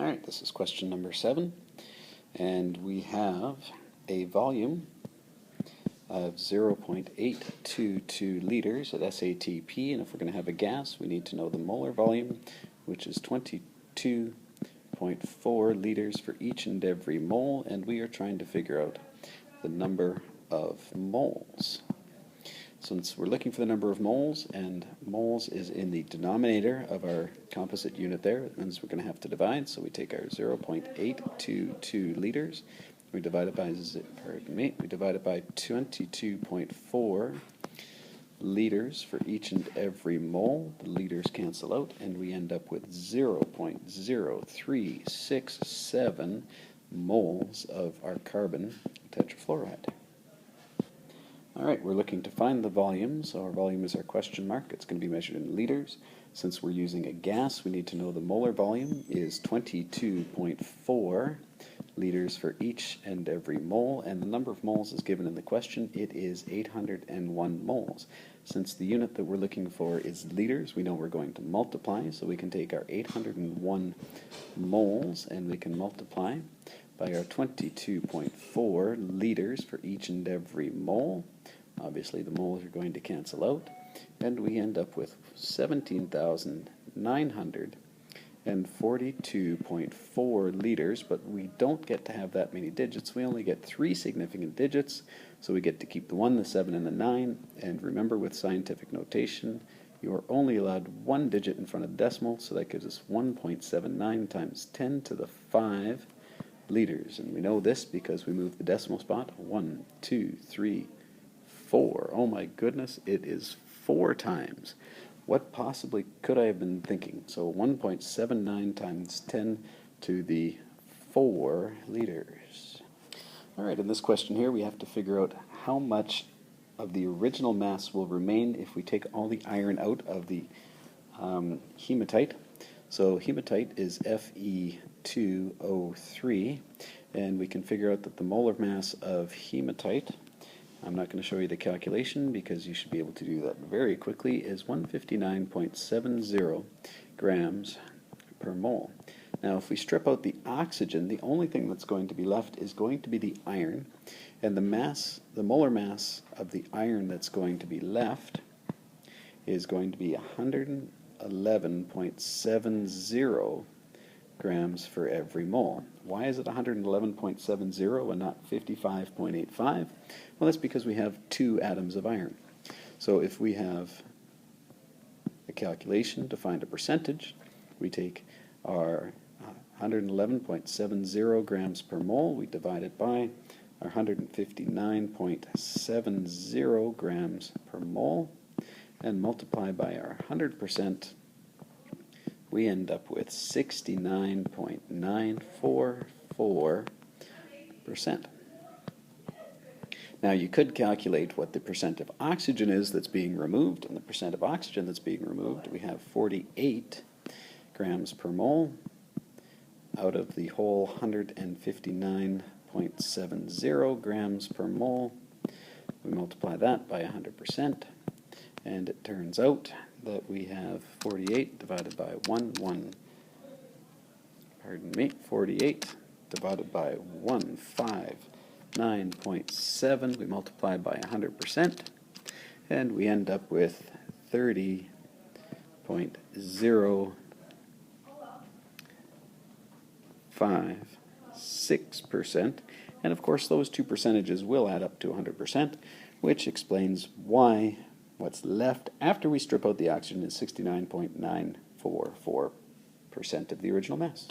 Alright, this is question number 7, and we have a volume of 0.822 liters at SATP, and if we're going to have a gas, we need to know the molar volume, which is 22.4 liters for each and every mole, and we are trying to figure out the number of moles. Since we're looking for the number of moles, and moles is in the denominator of our composite unit there, it means we're going to have to divide. So we take our 0.822 liters, we divide it by 22.4 liters for each and every mole. The liters cancel out, and we end up with 0.0367 moles of our carbon tetrafluoride. Alright, we're looking to find the volume, so our volume is our question mark. It's going to be measured in liters. Since we're using a gas, we need to know the molar volume is 22.4 liters for each and every mole, and the number of moles is given in the question. It is 801 moles. Since the unit that we're looking for is liters, we know we're going to multiply, so we can take our 801 moles and we can multiply by our 22.4 liters for each and every mole. Obviously the moles are going to cancel out, and we end up with 17,942.4 liters, but we don't get to have that many digits. We only get 3 significant digits, so we get to keep the 1, the 7, and the 9, and remember, with scientific notation, you are only allowed 1 digit in front of the decimal, so that gives us 1.79 times 10 to the 5 liters, and we know this because we moved the decimal spot 1, 2, 3, 4. Oh my goodness, it is 4 times. What possibly could I have been thinking? So 1.79 times 10 to the 4 liters. Alright, in this question here we have to figure out how much of the original mass will remain if we take all the iron out of the hematite. So hematite is Fe2O3, and we can figure out that the molar mass of hematite, I'm not going to show you the calculation because you should be able to do that very quickly, is 159.70 grams per mole. Now if we strip out the oxygen, the only thing that's going to be left is going to be the iron, and the molar mass of the iron that's going to be left is going to be 111.70 grams for every mole. Why is it 111.70 and not 55.85? Well, that's because we have 2 atoms of iron. So if we have a calculation to find a percentage, we take our 111.70 grams per mole, we divide it by our 159.70 grams per mole, and multiply by our 100%, we end up with 69.944%. Now you could calculate what the percent of oxygen is that's being removed, and the percent of oxygen that's being removed, we have 48 grams per mole out of the whole 159.70 grams per mole. We multiply that by 100%, and it turns out that we have 48 divided by 48 divided by 159.7, we multiply by 100%, and we end up with 30.056%, and of course those two percentages will add up to 100%, which explains why what's left after we strip out the oxygen is 69.944% of the original mass.